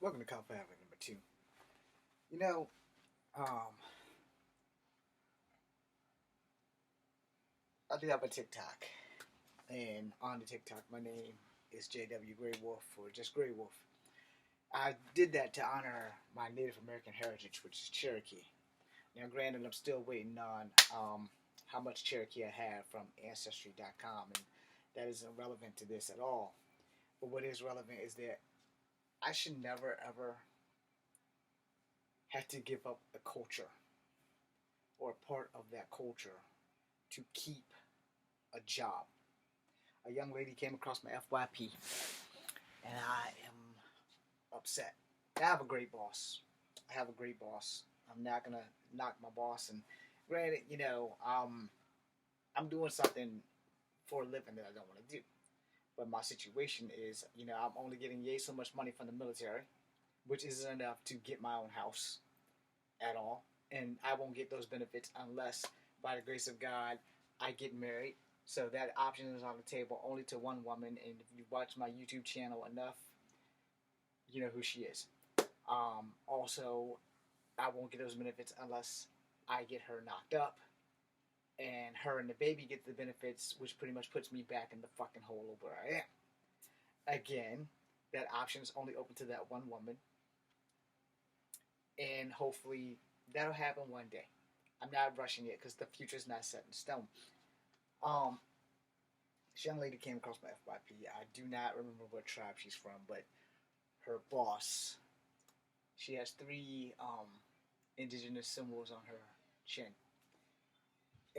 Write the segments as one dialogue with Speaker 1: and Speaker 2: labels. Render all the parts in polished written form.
Speaker 1: Welcome to Coffee Hour number two. You know, um, I do have a TikTok, and on the TikTok, my name is JW Grey Wolf or just Grey Wolf. I did that to honor my Native American heritage, which is Cherokee. Now, granted, I'm still waiting on how much Cherokee I have from Ancestry.com, and that isn't relevant to this at all. But what is relevant is that I should never ever have to give up a culture or a part of that culture to keep a job. A young lady came across my FYP, and I am upset. I have a great boss. I have a great boss. I'm not gonna knock my boss. And granted, I'm doing something for a living that I don't want to do. But my situation is, I'm only getting yay so much money from the military, which isn't enough to get my own house at all. And I won't get those benefits unless, by the grace of God, I get married. So that option is on the table only to one woman. And if you watch my YouTube channel enough, you know who she is. Also, I won't get those benefits unless I get her knocked up. And her and the baby get the benefits, which pretty much puts me back in the fucking hole of where I am. Again, that option is only open to that one woman. And hopefully that'll happen one day. I'm not rushing it because the future's not set in stone. Um, this young lady came across my FYP. I do not remember what tribe she's from, but her boss, she has three indigenous symbols on her chin.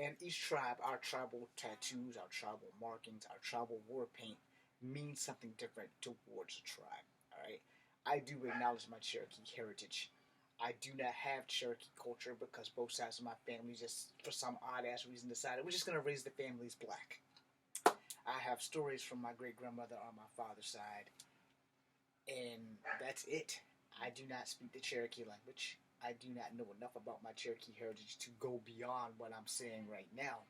Speaker 1: And each tribe, our tribal tattoos, our tribal markings, our tribal war paint means something different towards a tribe. All right. I do acknowledge my Cherokee heritage. I do not have Cherokee culture because both sides of my family just, for some odd ass reason, decided we're just gonna raise the families black. I have stories from my great grandmother on my father's side, and that's it. I do not speak the Cherokee language. I do not know enough about my Cherokee heritage to go beyond what I'm saying right now.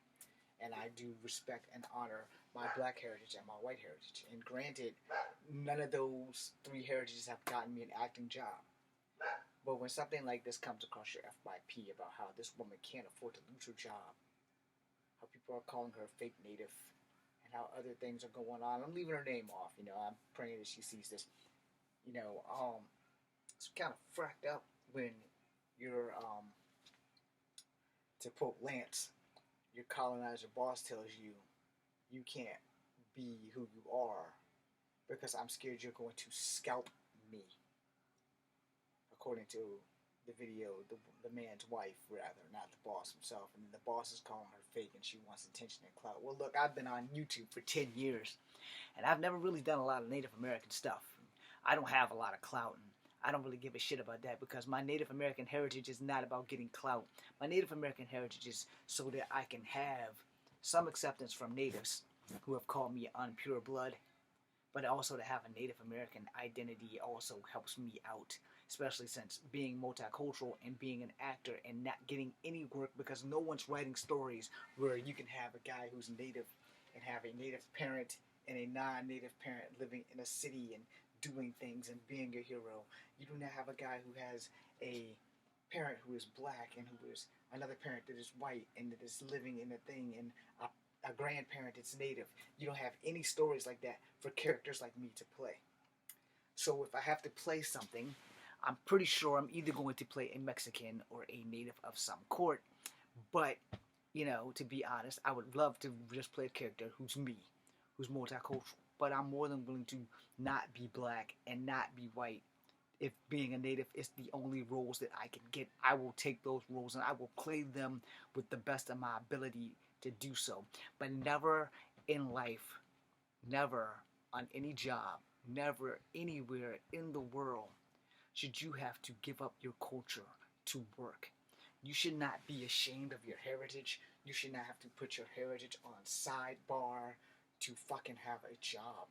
Speaker 1: And I do respect and honor my black heritage and my white heritage. And granted, none of those three heritages have gotten me an acting job. But when something like this comes across your FYP about how this woman can't afford to lose her job, how people are calling her fake native, and how other things are going on, I'm leaving her name off. I'm praying that she sees this. You know, um, it's kind of fracked up when you're, to quote Lance, your colonizer boss tells you you can't be who you are because I'm scared you're going to scalp me, according to the video, the man's wife, rather, not the boss himself. And the boss is calling her fake and she wants attention and clout. Well, look, I've been on YouTube for 10 years and I've never really done a lot of Native American stuff. I don't have a lot of clout, and I don't really give a shit about that because my Native American heritage is not about getting clout. My Native American heritage is so that I can have some acceptance from natives who have called me unpure blood, but also to have a Native American identity also helps me out, especially since being multicultural and being an actor and not getting any work because no one's writing stories where you can have a guy who's native and have a native parent and a non-native parent living in a city and doing things and being a hero. You do not have a guy who has a parent who is black and who is another parent that is white and that is living in a thing and a grandparent that's native. You don't have any stories like that for characters like me to play. So if I have to play something, I'm pretty sure I'm either going to play a Mexican or a native of some court. But, to be honest, I would love to just play a character who's me, who's multicultural. But I'm more than willing to not be black and not be white. If being a native is the only roles that I can get, I will take those roles and I will play them with the best of my ability to do so. But never in life, never on any job, never anywhere in the world should you have to give up your culture to work. You should not be ashamed of your heritage. You should not have to put your heritage on sidebar to fucking have a job.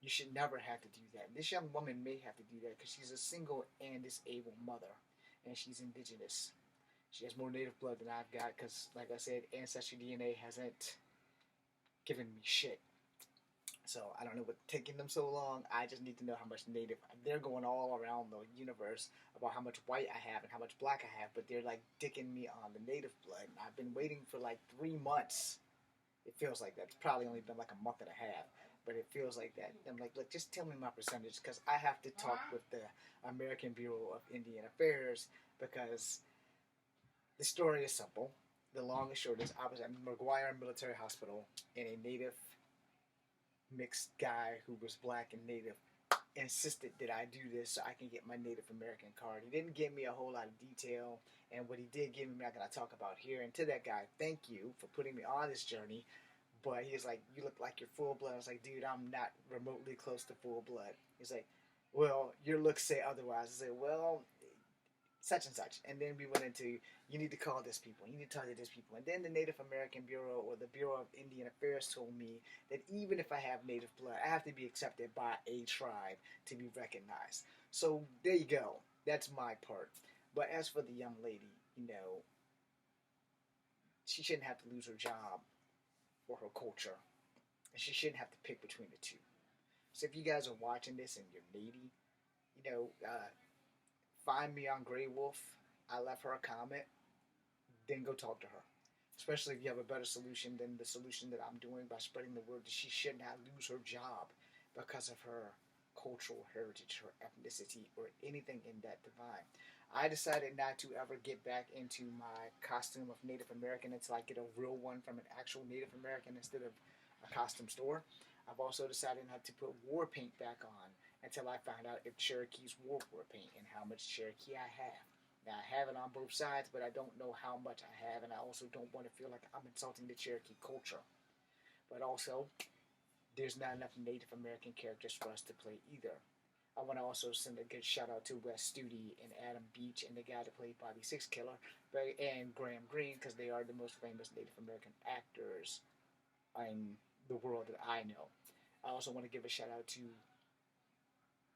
Speaker 1: You should never have to do that. This young woman may have to do that because she's a single and disabled mother, and she's indigenous. She has more native blood than I've got because, like I said, Ancestry DNA hasn't given me shit. So I don't know what's taking them so long. I just need to know how much native. They're going all around the universe about how much white I have and how much black I have, but they're like dicking me on the native blood. And I've been waiting for like 3 months. It feels like that. It's probably only been like a month and a half, but it feels like that. I'm like, look, just tell me my percentage because I have to talk with the American Bureau of Indian Affairs because the story is simple. The long and short is I was at McGuire Military Hospital and a native mixed guy who was black and native insisted that I do this so I can get my Native American card. He didn't give me a whole lot of detail, and what he did give me, I'm not going to talk about here. And to that guy, thank you for putting me on this journey. But he was like, "You look like you're full blood." I was like, "Dude, I'm not remotely close to full blood." He's like, "Well, your looks say otherwise." I said, "Well, such and such." And then we went into, you need to call this people, you need to talk to this people. And then the Native American Bureau or the Bureau of Indian Affairs told me that even if I have native blood, I have to be accepted by a tribe to be recognized. So there you go. That's my part. But as for the young lady, she shouldn't have to lose her job or her culture. And she shouldn't have to pick between the two. So if you guys are watching this and you're Navy, you know, uh, find me on Grey Wolf. I left her a comment. Then go talk to her. Especially if you have a better solution than the solution that I'm doing by spreading the word that she should not lose her job because of her cultural heritage, her ethnicity, or anything in that divine. I decided not to ever get back into my costume of Native American until I get a real one from an actual Native American instead of a costume store. I've also decided not to put war paint back on until I find out if Cherokees wore war paint and how much Cherokee I have. Now, I have it on both sides, but I don't know how much I have, and I also don't want to feel like I'm insulting the Cherokee culture. But also, there's not enough Native American characters for us to play either. I want to also send a good shout out to Wes Studi and Adam Beach and the guy that played Bobby Sixkiller and Graham Greene because they are the most famous Native American actors in the world that I know. I also want to give a shout out to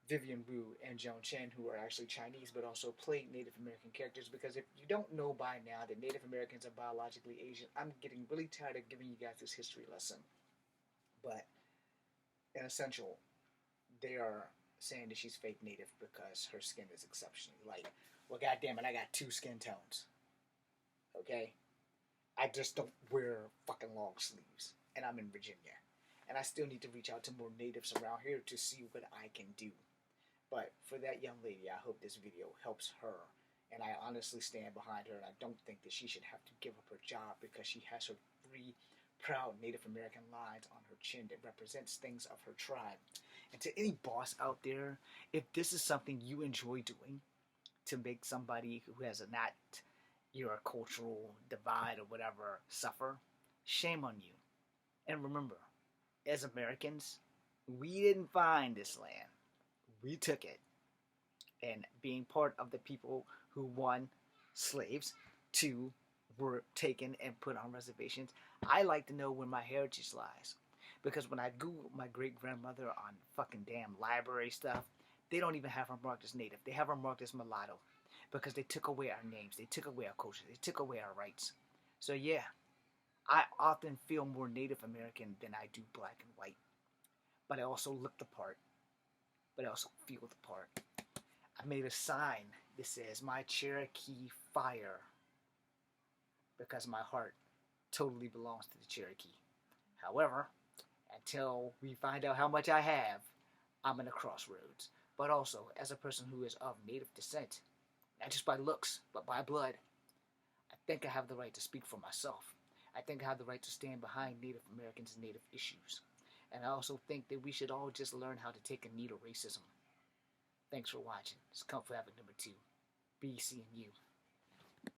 Speaker 1: Vivian Wu and Joan Chen, who are actually Chinese but also play Native American characters. Because if you don't know by now that Native Americans are biologically Asian, I'm getting really tired of giving you guys this history lesson. But in essential, they are saying that she's fake Native because her skin is exceptionally light. Well, goddamn it, I got two skin tones. Okay, I just don't wear fucking long sleeves, and I'm in Virginia, and I still need to reach out to more natives around here to see what I can do. But for that young lady, I hope this video helps her. And I honestly stand behind her, and I don't think that she should have to give up her job because she has her three proud Native American lines on her chin that represents things of her tribe. And to any boss out there, if this is something you enjoy doing to make somebody who has a not your cultural divide or whatever suffer, shame on you. And remember, as Americans, we didn't find this land. We took it. And being part of the people who, one, slaves, two, were taken and put on reservations, I like to know where my heritage lies. Because when I Google my great-grandmother on fucking damn library stuff, they don't even have her marked as native. They have her marked as mulatto. Because they took away our names. They took away our culture. They took away our rights. So yeah, I often feel more Native American than I do black and white. But I also look the part. But I also feel the part. I made a sign that says my Cherokee fire because my heart totally belongs to the Cherokee. However, until we find out how much I have, I'm in a crossroads. But also, as a person who is of Native descent, not just by looks, but by blood, I think I have the right to speak for myself. I think I have the right to stand behind Native Americans and Native issues. And I also think that we should all just learn how to take a knee to racism. Thanks for watching. It's Comfort Habit number 2. Be seeing you.